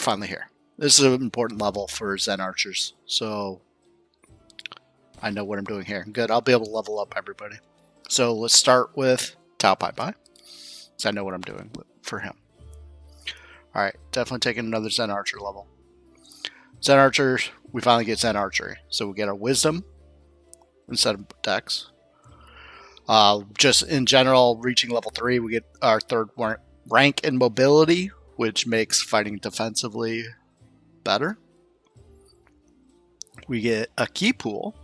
finally here. This is an important level for Zen Archers, so I know what I'm doing here. Good, I'll be able to level up everybody. So let's start with Tao Pai Pai, so I know what I'm doing for him. Alright, definitely taking another Zen Archer level. Zen Archers, we finally get Zen Archery. So we get our Wisdom instead of Dex. Just in general, reaching level 3, we get our 3rd rank in Mobility, which makes fighting defensively better. We get a Key Pool.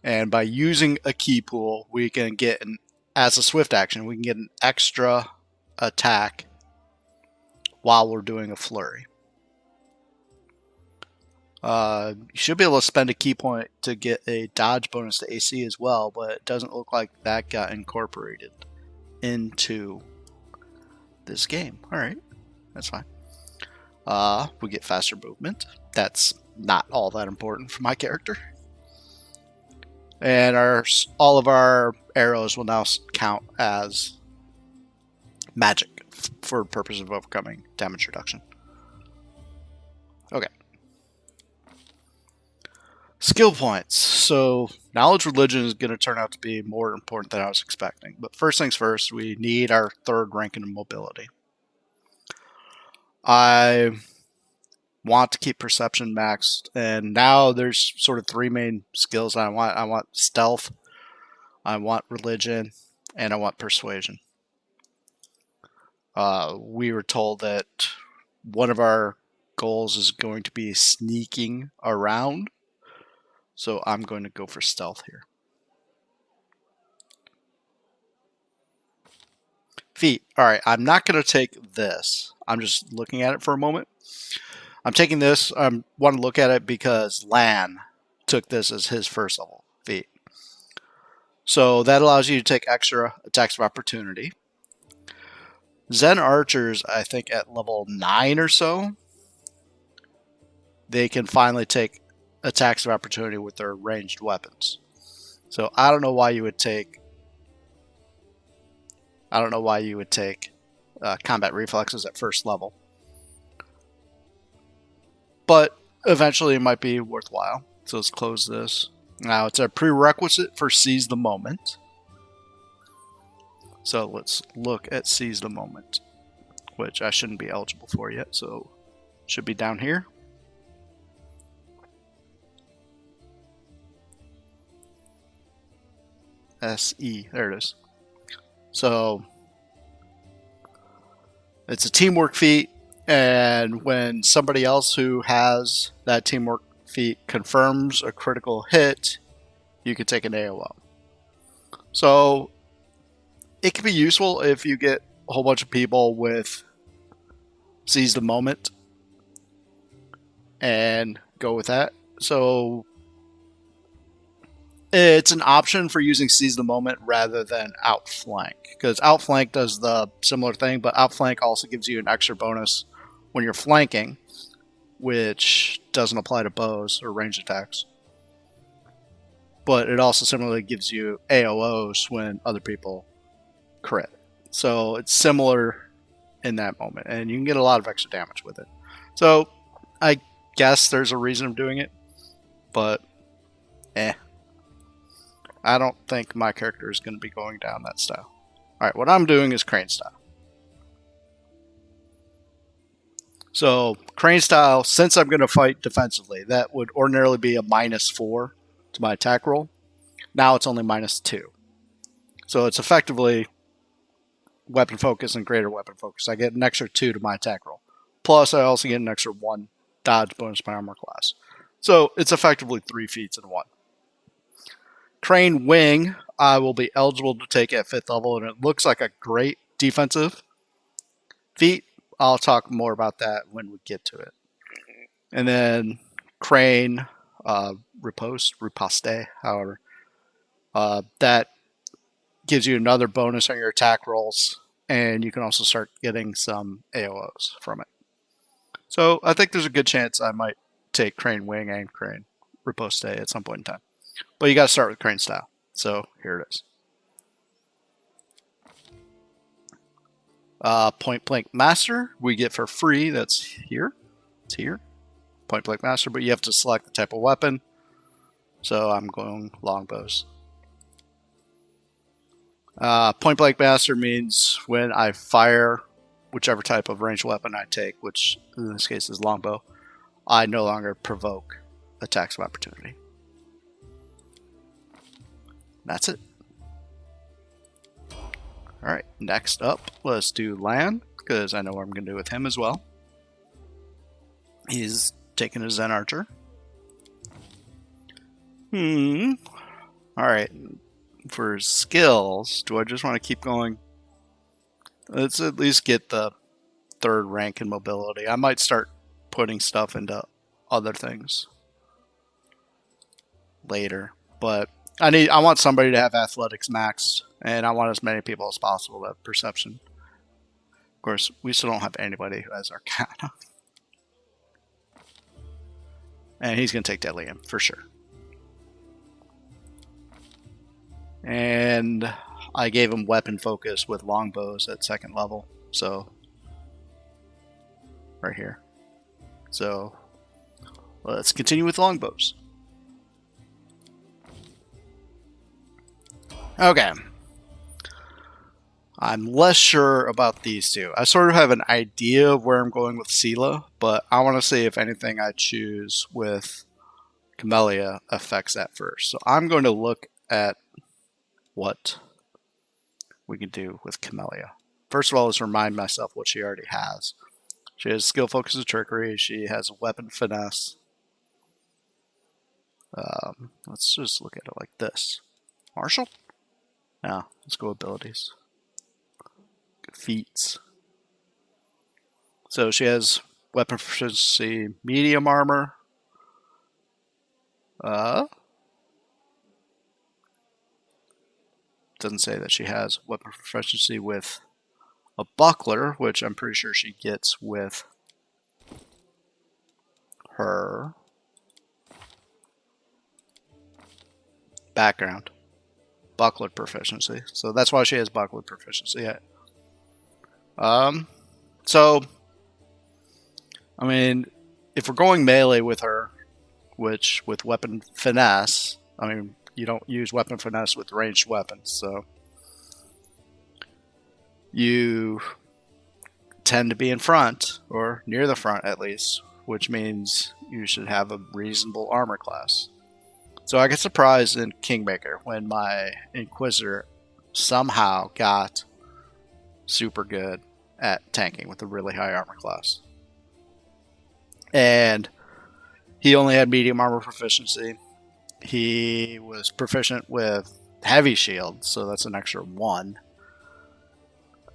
And by using a Key Pool, we can get, as a swift action, we can get an extra attack while we're doing a flurry. You should be able to spend a key point to get a dodge bonus to AC as well, but it doesn't look like that got incorporated into this game. Alright, that's fine. We get faster movement. That's not all that important for my character. And all of our arrows will now count as magic for the purpose of overcoming damage reduction. Okay. Skill points. So knowledge religion is going to turn out to be more important than I was expecting. But first things first, we need our 3rd rank in mobility. I want to keep perception maxed, and now there's sort of 3 main skills I want. I want stealth, I want religion, and I want persuasion. We were told that one of our goals is going to be sneaking around, so I'm going to go for stealth here. Feat. Alright, I'm not going to take this. I'm just looking at it for a moment. I'm taking this. I want to look at it because Lan took this as his 1st level feat. So that allows you to take extra attacks of opportunity. Zen Archers, I think at level 9 or so, they can finally take attacks of opportunity with their ranged weapons. So I don't know why you would take combat reflexes at 1st level. But eventually it might be worthwhile. So let's close this. Now it's a prerequisite for Seize the Moment. So let's look at Seize the Moment, which I shouldn't be eligible for yet, so it should be down here. SE, there it is. So it's a teamwork feat, and when somebody else who has that teamwork feat confirms a critical hit, you can take an AOO. So it can be useful if you get a whole bunch of people with Seize the Moment and go with that. So it's an option for using Seize the Moment rather than Outflank, because Outflank does the similar thing, but Outflank also gives you an extra bonus when you're flanking, which doesn't apply to bows or ranged attacks. But it also similarly gives you AOOs when other people crit. So it's similar in that moment, and you can get a lot of extra damage with it. So I guess there's a reason of doing it, but I don't think my character is going to be going down that style. Alright, what I'm doing is Crane style. So, Crane style, since I'm going to fight defensively, that would ordinarily be a -4 to my attack roll. Now it's only -2. So it's effectively weapon focus and greater weapon focus. I get an extra 2 to my attack roll. Plus, I also get an extra 1 dodge bonus by armor class. So it's effectively 3 feats in 1. Crane Wing, I will be eligible to take at 5th level, and it looks like a great defensive feat. I'll talk more about that when we get to it. And then Crane Riposte, however, that gives you another bonus on your attack rolls, and you can also start getting some AOOs from it. So I think there's a good chance I might take Crane Wing and Crane Riposte at some point in time. But you got to start with Crane style. So here it is. Point Blank Master we get for free. That's here. It's here. Point Blank Master, but you have to select the type of weapon. So I'm going longbows. Point Blank Master means when I fire whichever type of ranged weapon I take, which in this case is longbow, I no longer provoke attacks of opportunity. That's it. Alright, next up, let's do land, because I know what I'm going to do with him as well. He's taking a Zen Archer. Alright, for skills, do I just want to keep going? Let's at least get the 3rd rank in mobility. I might start putting stuff into other things later, but I want somebody to have athletics maxed, and I want as many people as possible to have perception. Of course, we still don't have anybody who has Arcana. And he's going to take Deadly Aim, for sure. And I gave him weapon focus with longbows at 2nd level, so right here. So let's continue with longbows. Okay. I'm less sure about these two. I sort of have an idea of where I'm going with Sela, but I want to see if anything I choose with Camellia affects that first. So I'm going to look at what we can do with Camellia. First of all, let's remind myself what she already has. She has skill focus of trickery. She has weapon finesse. Let's just look at it like this. Martial? No, let's go abilities. Feats. So she has weapon proficiency, medium armor. Doesn't say that she has weapon proficiency with a buckler, which I'm pretty sure she gets with her background. Buckler proficiency. So that's why she has buckler proficiency. So, I mean, if we're going melee with her, which with weapon finesse, I mean, you don't use weapon finesse with ranged weapons, so you tend to be in front, or near the front at least, which means you should have a reasonable armor class. So I get surprised in Kingmaker when my Inquisitor somehow got super good at tanking with a really high armor class. And he only had medium armor proficiency. He was proficient with heavy shield, so that's an extra 1.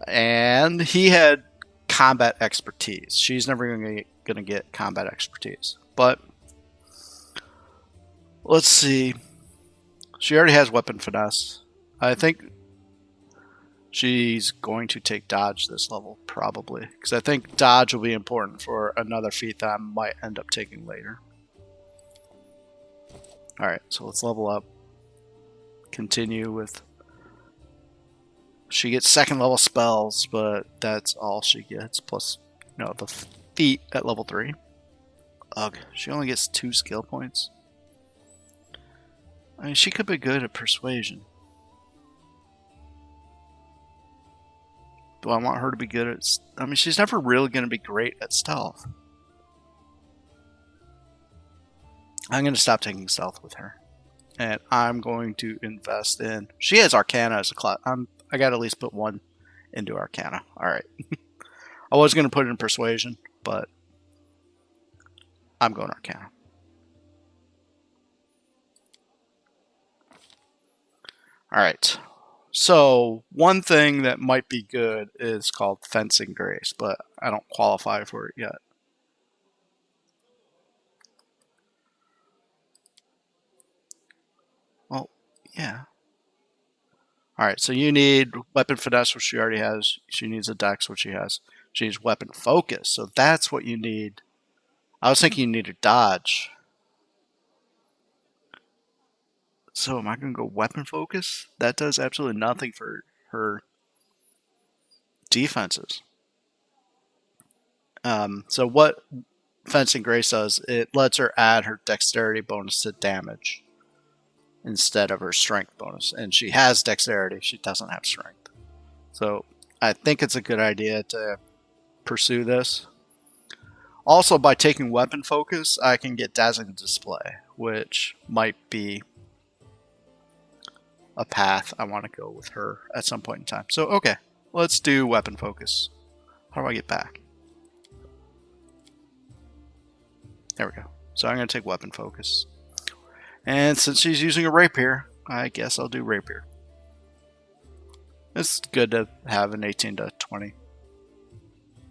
And he had combat expertise. She's never going to get combat expertise. But let's see. She already has weapon finesse. I think she's going to take dodge this level, probably. Because I think dodge will be important for another feat that I might end up taking later. Alright, so let's level up. Continue with... She gets 2nd level spells, but that's all she gets. Plus, you know, the feat at level 3. Ugh, she only gets 2 skill points. I mean, she could be good at persuasion. Do I want her to be good at... I mean, she's never really going to be great at stealth. I'm going to stop taking stealth with her. And I'm going to invest in... She has Arcana as a class. I got to at least put 1 into Arcana. Alright. I was going to put it in Persuasion, but I'm going Arcana. Alright. So, one thing that might be good is called Fencing Grace, but I don't qualify for it yet. Well, yeah. Alright, so you need Weapon Finesse, which she already has. She needs a Dex, which she has. She needs Weapon Focus, so that's what you need. I was thinking you need a Dodge. So am I going to go Weapon Focus? That does absolutely nothing for her defenses. So what Fencing Grace does, it lets her add her dexterity bonus to damage instead of her strength bonus. And she has dexterity, she doesn't have strength. So I think it's a good idea to pursue this. Also, by taking weapon focus, I can get Dazzling Display, which might be a path I want to go with her at some point in time. So, okay, let's do weapon focus. How do I get back? There we go. So I'm going to take weapon focus. And since she's using a rapier, I guess I'll do rapier. It's good to have an 18 to 20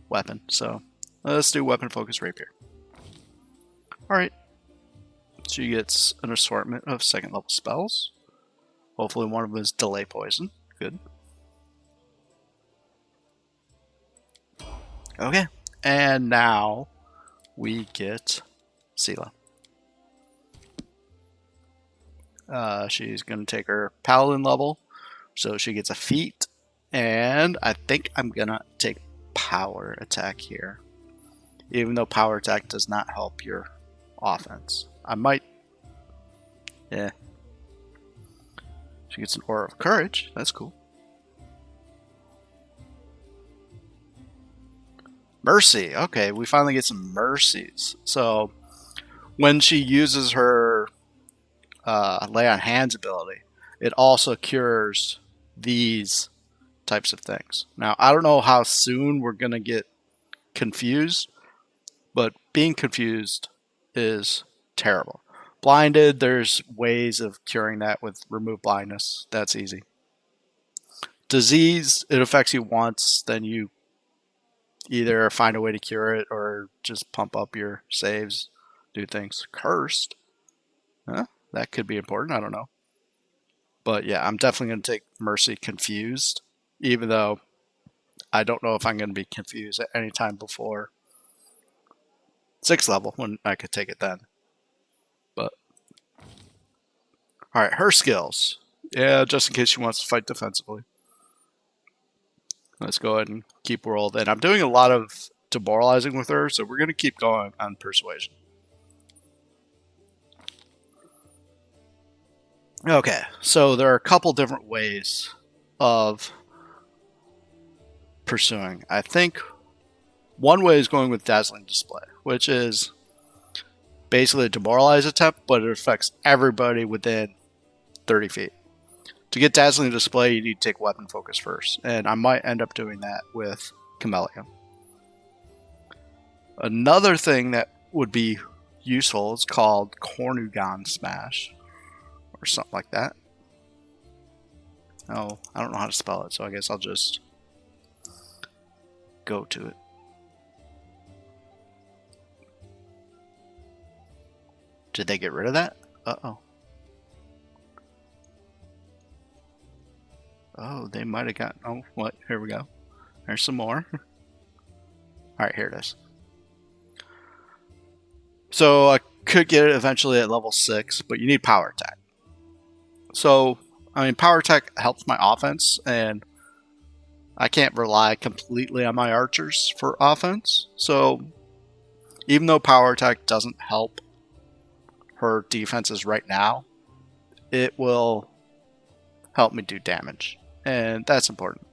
weapon, so let's do weapon focus rapier. Alright. She gets an assortment of second level spells. Hopefully one of them is delay poison. Good. Okay. And now we get Sela. She's going to take her paladin level, so she gets a feat. And I think I'm going to take power attack here. Even though power attack does not help your offense. I might... Yeah. She gets an Aura of Courage. That's cool. Mercy. Okay, we finally get some mercies. So, when she uses her Lay on Hands ability, it also cures these types of things. Now, I don't know how soon we're going to get confused, but being confused is terrible. Blinded, there's ways of curing that with remove blindness. That's easy. Disease, it affects you once, then you either find a way to cure it or just pump up your saves, do things. Cursed, huh? That could be important, I don't know. But yeah, I'm definitely going to take Mercy Confused, even though I don't know if I'm going to be confused at any time before 6th level when I could take it then. But alright, her skills. Yeah, just in case she wants to fight defensively. Let's go ahead and keep rolled. And I'm doing a lot of demoralizing with her, so we're going to keep going on Persuasion. Okay, so there are a couple different ways of pursuing. I think one way is going with Dazzling Display, which is basically a demoralize attempt, but it affects everybody within 30 feet. To get Dazzling Display, you need to take weapon focus first, and I might end up doing that with Camellia. Another thing that would be useful is called Cornugon Smash, or something like that. Oh, I don't know how to spell it, so I guess I'll just go to it. Did they get rid of that? Uh-oh. Oh, they might have gotten... Oh, what? Here we go. There's some more. Alright, here it is. So, I could get it eventually at level 6, but you need power attack. So, I mean, power attack helps my offense, and I can't rely completely on my archers for offense. So, even though power attack doesn't help her defenses right now, it will help me do damage. And that's important.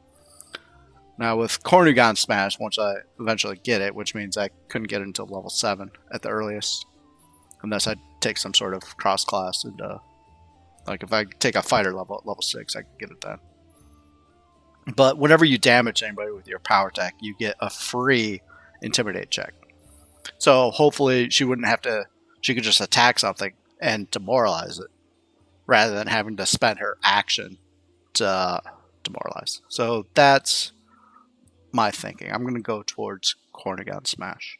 Now with Cornugon Smash, once I eventually get it, which means I couldn't get it until level 7 at the earliest, unless I take some sort of cross class, and like if I take a fighter level at level 6, I can get it then. But whenever you damage anybody with your power attack, you get a free Intimidate check. So hopefully she wouldn't have to, she could just attack something and demoralize it, rather than having to spend her action to demoralize. So that's my thinking. I'm going to go towards Cornugon Smash.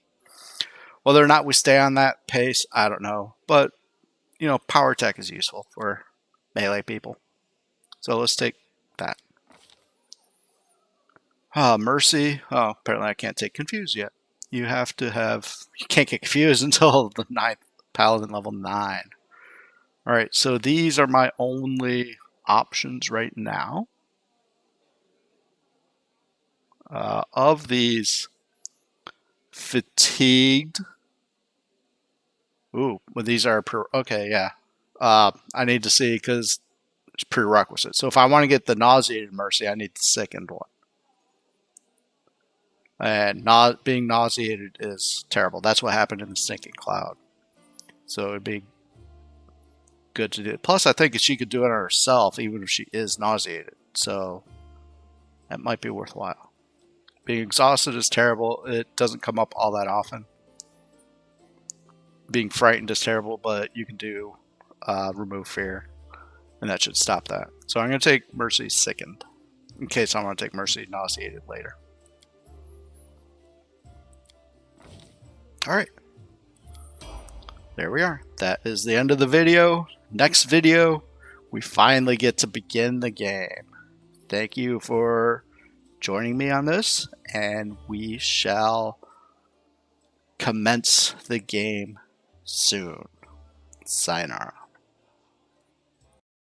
Whether or not we stay on that pace, I don't know. But, you know, power attack is useful for melee people. So let's take that. Mercy. Oh, apparently I can't take Confused yet. You have to have... You can't get Confused until the 9th Paladin level 9. Alright, so these are my only options right now. Of these, fatigued. Ooh, well, these are okay. Yeah, I need to see because it's prerequisite. So if I want to get the nauseated mercy, I need the sickened one. And not being nauseated is terrible. That's what happened in the sinking cloud. So it'd be good to do. Plus, I think she could do it on herself, even if she is nauseated. So that might be worthwhile. Being exhausted is terrible. It doesn't come up all that often. Being frightened is terrible, but you can do remove fear, and that should stop that. So I'm going to take Mercy sickened, in case I want to take Mercy nauseated later. Alright. There we are. That is the end of the video. Next video, we finally get to begin the game. Thank you for joining me on this, and we shall commence the game soon. Sayonara.